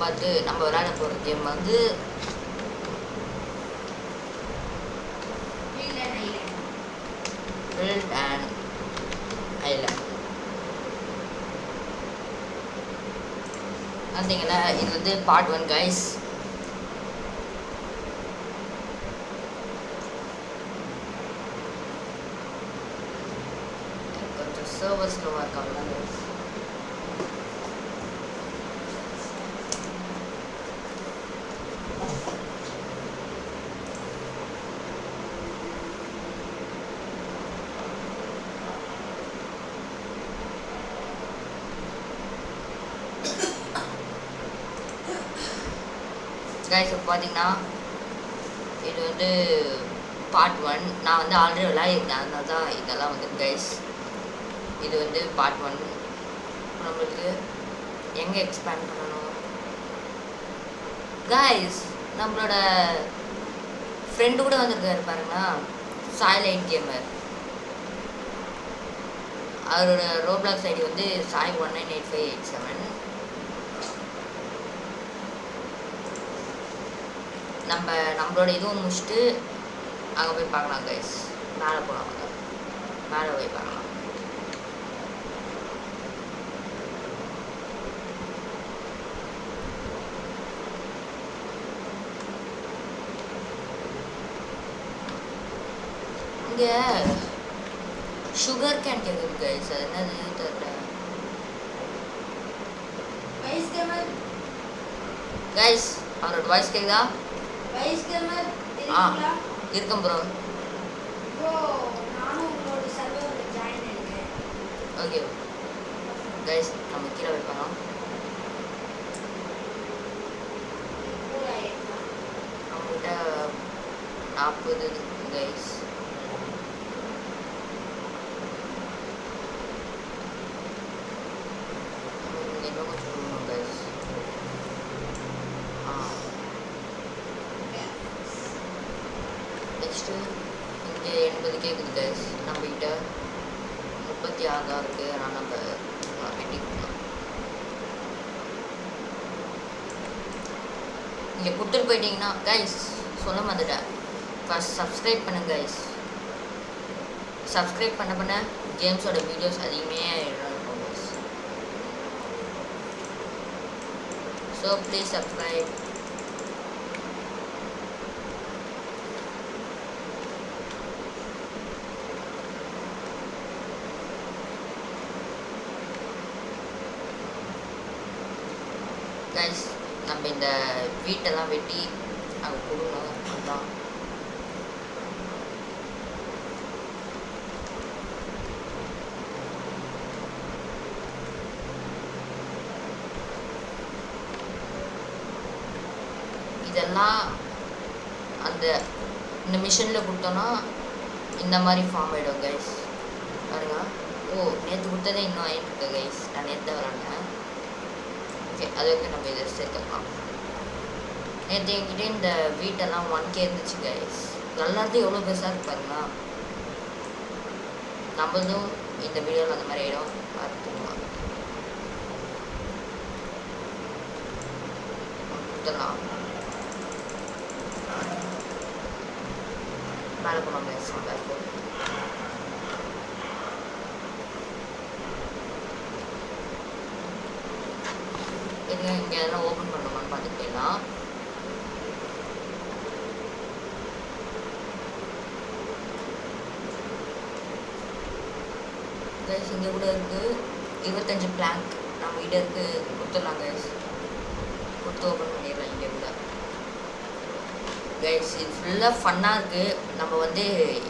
பார்த்து நம்ம விளையாட போகிற கேம் வந்து Build an Island. பார்த்தீங்களா, இது வந்து பார்ட் 1 கைஸ். கொஞ்சம் சர்வர் ஸ்லோவாக இருக்காங்க கைஸ். கைஸ் இப்போ பார்த்தீங்கன்னா இது வந்து பார்ட் 1. நான் வந்து ஆல்ரெடி விளையாடிருக்கேன், அதனால தான் இதெல்லாம் வந்து கைஸ். இது வந்து பார்ட் 1. நம்மளுக்கு எங்கே எக்ஸ்பேண்ட் பண்ணணும் கைஸ்? நம்மளோட ஃப்ரெண்டு கூட வந்திருக்காரு பாருங்களா, சாய்லைட் கேமர். அவரோட ரோப்ளாக்ஸ் ஐடி வந்து சாய் 198587. நம்மளோட இதுவும் முடிச்சுட்டு அங்கே போய் பார்க்கலாம் கைஸ். மேலே போகலாம், மேலே போய் பார்க்கலாம். இங்கே சுகர் கேன் கேட்குது கைஸ், அது என்னது தெரியல கைஸ். அவரோட வாய்ஸ் கேட்குதா? இருக்கும் ப்ரோ. ஓகே கைஸ், நம்ம கீழே வைப்போம். நம்மகிட்ட 40 கைஸ். இன்னும் கொஞ்சம் கொடுக்கணும் கைஸ். நெக்ஸ்ட்டு இங்கே 80 கேட்குது கைஸ். நம்மகிட்ட 36 தான் இருக்குது. ஆனால் நம்ம வெட்டி கொடுக்கலாம். இங்கே கொடுத்துட்டு போயிட்டீங்கன்னா கைஸ், சொல்ல மாட்டேன், ஃபர்ஸ்ட் சப்ஸ்கிரைப் பண்ணுங்க கைஸ். சப்ஸ்கிரைப் பண்ண கேம்ஸோட வீடியோஸ் அதிகமே இருக்கும் guys. So please subscribe. Guys, நம்ம இந்த வீட்டெல்லாம் வெட்டி அங்கே கொடுக்கணும். அதுதான் இதெல்லாம் இந்த மிஷினில் கொடுத்தோன்னா இந்த மாதிரி ஃபார்ம் ஆகிடும் கைஸ். பாருங்க. ஓ, நேற்று கொடுத்ததே இன்னும் ஆகிட்டு இருக்கு கைஸ். நான் நேற்று விளாண்டேன். ஓகே, அதுக்கு நம்ம இதை சேர்த்துக்கலாம். நேற்று என்கிட்ட இந்த வீட்டெல்லாம் 1K இருந்துச்சு கைஸ். எல்லாத்தையும் எவ்வளோ பெருசாக இருக்கு பாருங்களா. நம்மளும் இந்த வீடியோவில் அந்த மாதிரி ஆகிடும். பார்த்துக்கலாம். கொடுத்துடலாம். மேலே போனோம் கைஸ். இங்கே எதெல்லாம் ஓப்பன் பண்ணுமான்னு பார்த்துக்கிட்டீங்கன்னா கைஸ், இங்கே கூட இருக்குது 25 பிளாங்க் நம்ம கிட்ட இருக்குது. கொடுத்துடலாம் கைஸ். கொடுத்து ஓப்பன் பண்ணிடலாம். இங்கே கூட கைஸ் இது ஃபுல்லாக ஃபன்னாக இருக்குது. நம்ம வந்து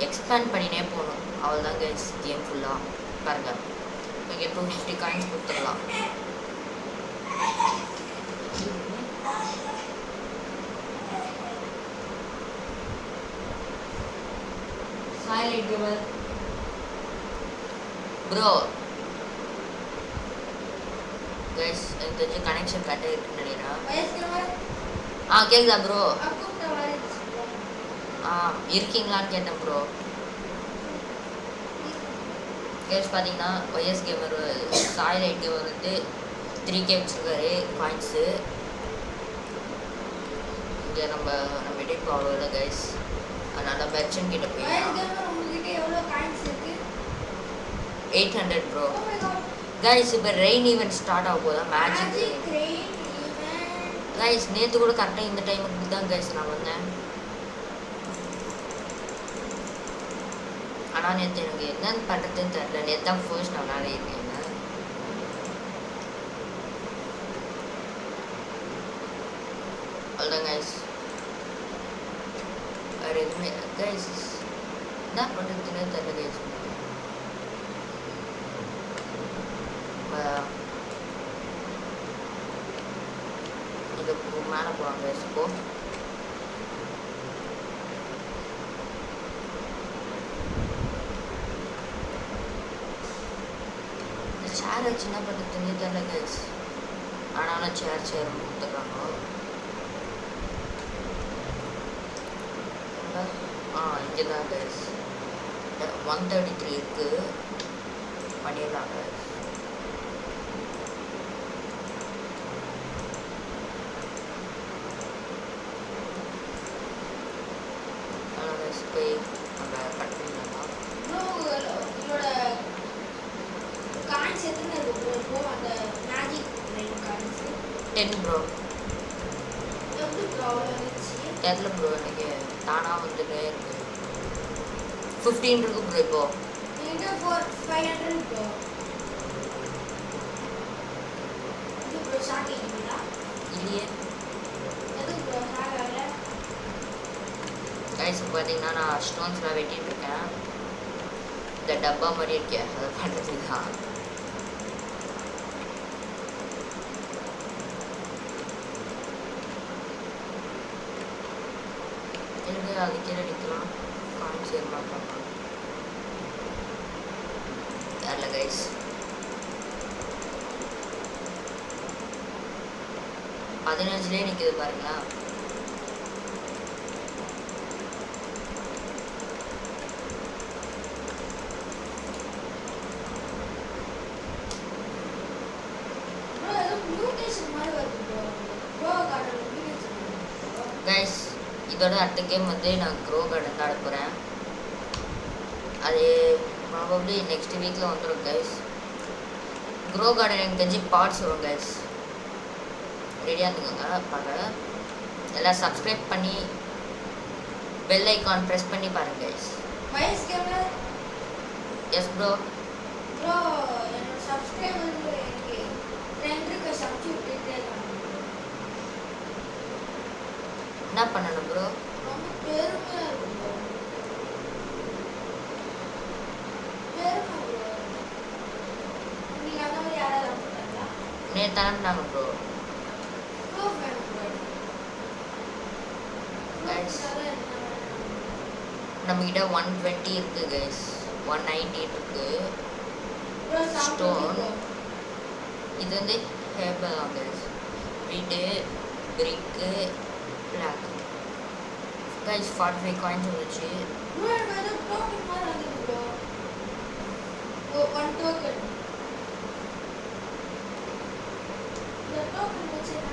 எக்ஸ்பேண்ட் பண்ணினே போகணும். அவ்வளோதான் கைஸ் கேம் ஃபுல்லாக. பாருங்கள், இங்கே 250 காயின்ஸ் கொடுத்துடலாம். Silent gamer bro guys, இந்த கனெக்ஷன் கட் ஆயிடுச்சுன்னு நினைக்கிறேன். கேக்குதா ப்ரோ? இருக்கீங்களான்னு கேட்டேன் ப்ரோ. கேஸ் பார்த்தீங்கன்னா ஒய்எஸ் கேமர் சாயில் ஐடி வந்து 3K வச்சுருக்காரு காயின்ஸு. இங்கே நம்ம எடிட் அவ்வளோ கைஸ். அதனால் மெர்ச்சன்ட் கிட்ட போயிடலாம். உங்ககிட்ட எவ்வளோ காயின்ஸ் இருக்கு? 800 ப்ரோ. கைஸ் இப்போ ரெயின் ஈவெண்ட் ஸ்டார்ட் ஆக போதா? Magic rain event. கைஸ் நேற்று கூட கரெக்டாக இந்த டைமுக்கு தான் கைஸ் நான் வந்தேன். ஆனால் நேற்று எனக்கு என்னன்னு பண்ணுறதுன்னு தெரியல. நேற்று தான் ஃபர்ஸ்ட் நான் விளையாடிருக்கேன். அவ்வளோதான் கைஸ். வேறு எதுவுமே கைஸ் என்ன பண்ணுறதுன்னு தெரியல கைஸ். இது மேலே போவாங்க கைஸ். இப்போ சேர் வச்சு என்ன பண்ணுறதுன்னு தெரியல கைஸ். ஆனாலும் சேர் கொடுத்துட்றாங்க. இங்கே தான் கைஸ் 133 இருக்குது. பண்ணிடலாம் கைஸ். போய் நம்ம கட் பண்ணிடலாம். உங்களோட காயின்ஸ் எத்தனை இருக்கு ப்ரோ? அந்த மேஜிக் ரெயின் காயின்ஸ் 10 ப்ரோ. எப்படி ப்ரோ வந்துச்சு? தெரியல ப்ரோ, எனக்கு தானாக வந்துட்டே இருக்கு. 15 இருக்கு ப்ரோ. இப்போ என்கிட்ட 500 ப்ரோ. இது ப்ரோ ஷாக் ஆகிட்டீங்களா? இல்லையே. எது ப்ரோ ஷாக் ஆகல? கைஸ் பார்த்தீங்கன்னா நான் ஸ்டோன்ஸ்லாம் வெட்டிட்டு இருக்கேன். இந்த டப்பா மாதிரி இருக்கேன், அதை பண்ணுறதுக்கு தான். எனக்கு அது கீழே நிற்கலாம். காமிச்சு ஏற மாட்டாங்க. யாரில் கைஸ் 15லே நிற்குது பாருங்களா. கைஸ் இதோட அடுத்த கேம் வந்து நான் க்ரோ கார்டன் தான் போகிறேன். அது ப்ராபப்ளி நெக்ஸ்ட் வீக்கில் வந்துடும் கைஸ். க்ரோ கார்டன் எனக்கு தெரிஞ்சு பார்ட்ஸ் வரும் கைஸ். ரெடியாக இருந்துக்கோங்க. பார்க்க எல்லாம் சப்ஸ்கிரைப் பண்ணி பெல் ஐக்கான் ப்ரெஸ் பண்ணி பாருங்க கைஸ். Yes bro. ப்ரோ என்னோட சப்ஸ்கிரைபர் எனக்கு 2க்கு சப்ஸ்கிரைப் விட்டுட்டே இருக்காங்க. என்ன பண்ணணும் ப்ரோ? ரொம்ப பெருமையா இருக்கு ப்ரோ. பெருமை ப்ரோ. நீங்க அந்த மாதிரி யாராவது அனுப்புறாங்களா? நேற்று அனுப்புனாங்க ப்ரோ. ப்ரோ வேணும் ப்ரோ. கைஸ் நம்மகிட்ட 120 இருக்குது கைஸ். 190 இருக்குது. ஸ்டோன் இது வந்து ஹேபிள் கைஸ். வீட்டு பிரிக்கு பிளாக் கைஸ் 45 காயின்ஸ் வந்துச்சு. ப்ரோ எனக்கு ஏதோ டோக்கன் மாதிரி வந்துருக்கு ப்ரோ. ஓ 1 டோக்கன். இந்த டோக்கன் வச்சு என்ன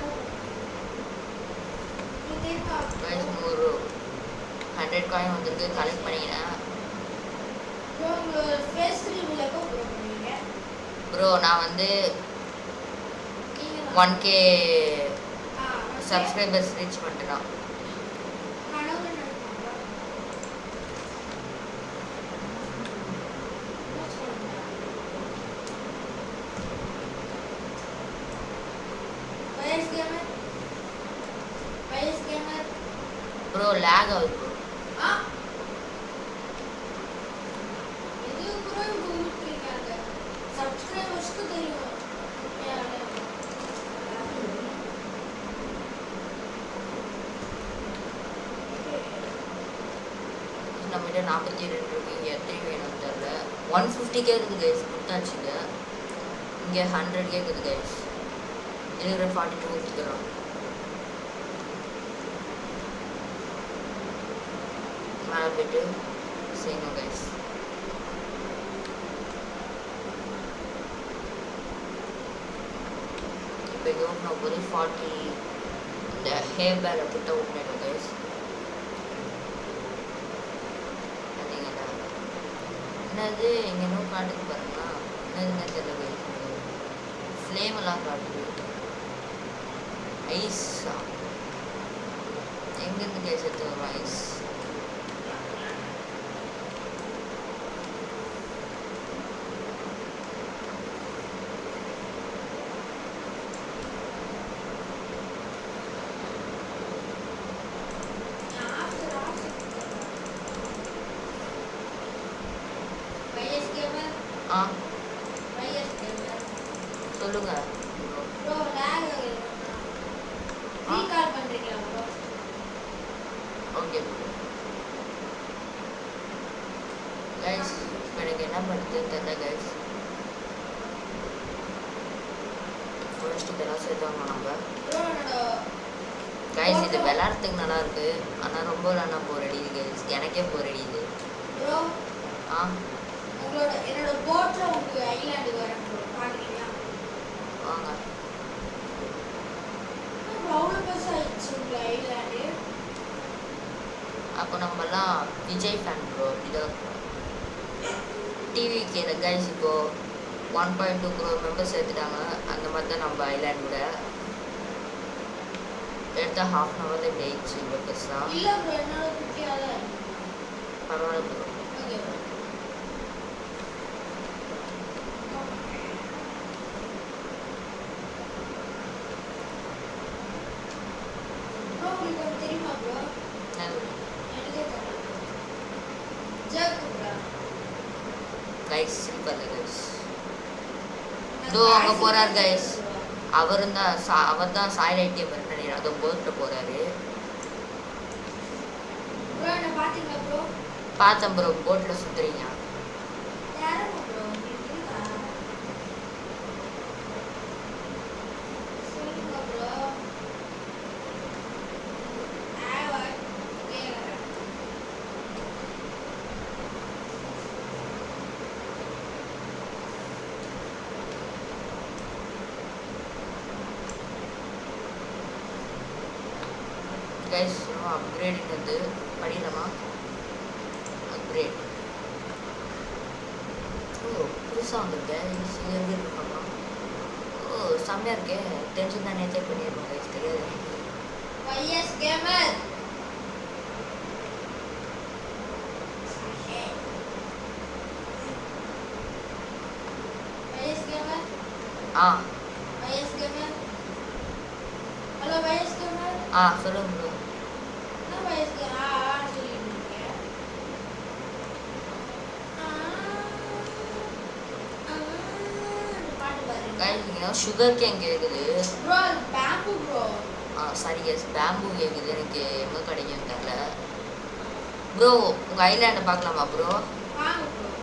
தெரியுமா கைஸ் ஒரு 100 காயின் வந்துருக்கு. கலெக்ட் பண்ணிக்கிறேன் ப்ரோ. உங்களோட ஃபேஸ் ரிவீல் எப்போ ப்ரோ பண்ணுவீங்க? ப்ரோ நான் வந்து 1K சப்ஸ்கிரைபர்ஸ் ரீச் பண்ணிட்டேன். ப்ரோ லேக் ஆகுது ப்ரோ. சப்ஸ்கிரைபர்ஸ்க்கு தெரியும். நம்மகிட்ட 42 இருக்கு. இங்கே எத்தனை வேணும்னு தெரியல. 150K இருக்குது கைஸ். கொடுத்தாச்சுங்க. இங்கே 100K இருக்குது கைஸ். இதில் 42 கொடுத்துக்கிறோம். மேலே போய்ட்டு செய்யணும் கைஸ். இப்போ இது ஓப்பன் போது 40 இந்த ஹேர் பேலை புட்ட விட்டுனேன் கைஸ். பார்த்தீங்களா என்னது இங்கே இன்னும் காட்டுக்கு பாருங்களா என்னதுன்னு தெரியல கைஸ். ஃப்ளேம் எல்லாம் காட்டுது. ஐஸா எங்கேருந்து கைஸ் எடுத்து வரும் ஐஸ்? ஆ சொல்லுங்க. ஓகே கைஸ், எனக்கு என்ன பண்ணுறது தெரியல கைஸ். ஃபர்ஸ்ட் இதெல்லாம் சேர்த்தாங்க நம்ம கைஸ். இது விளையாடுறதுக்கு நல்லா இருக்கு, ஆனால் ரொம்ப விளையாட போர் அடிக்குது கைஸ். எனக்கே போர் அடிக்குது. ஆ என்னோட போட்ல உங்களுக்கு ஐலாண்டு வரேன் பாக்குறீங்களா? வாங்க. அவ்வளோ பெருசா ஆயிடுச்சு உங்க ஐலாண்டு. அப்போ நம்மலாம் விஜய் ஃபேன் ப்ரோ. இதோ டிவிக்கு இந்த கைஸ் இப்போ 1.2 crore மெம்பர்ஸ் எடுத்துட்டாங்க. அந்த மாதிரி தான் நம்ம ஐலாண்டோட எடுத்த ஹாஃப் அன் ஹவர் தான் ஜெயிச்சு மெம்பர்ஸ் தான். இல்லை ப்ரோ, என்னோட குட்டியால பரவாயில்ல ப்ரோ. Okay bro. ப்ரோ உங்களுக்கு ஒன்று தெரியுமா ப்ரோ? எனக்கே தெரியல. ஜக் ப்ரோ கைஸ் சில்பர் கைஸ். இதோ அங்கே போகிறார் கைஸ். அவர் தான் சாயில் ஐடிஎம் நினைக்கிறேன். அதோ போட்டில் போகிறாரு. ப்ரோ என்ன பார்த்தீங்களா ப்ரோ? பார்த்தேன் ப்ரோ, போட்டில் சுற்றுறீங்க. யாரும் ப்ரோ இருக்கா? சொல்லுங்க ப்ரோ. கைஸ் அப்கிரேடிங் வந்து படிக்கலாமா? அப்கிரேட் புதுசாக வந்துருக்கேன். எப்படி இருக்காமா? ஓ செம்மையாக இருக்கே. டென்ஷன் தான் நேற்றே பண்ணியிருக்கோம் கைஸ். தெரியாது வைஎஸ் கேமர். YS gamer. ஆ YS gamer. Hello YS gamer. சொல்லுங்க ப்ரோ. என்ன வைஎஸ் கேமர் சொல்லிட்டு இருக்கீங்க? பாட்டு பாருங்க கைஸ். இங்கே சுகர் கேன் கேட்குது ப்ரோ. பேம்பு ப்ரோ. சாரி கைஸ், பேம்பு கேட்குது. எனக்கு எங்கே கிடைக்குன்னு தெரில ப்ரோ. உங்கள் ஐலாண்டை பார்க்கலாமா ப்ரோ?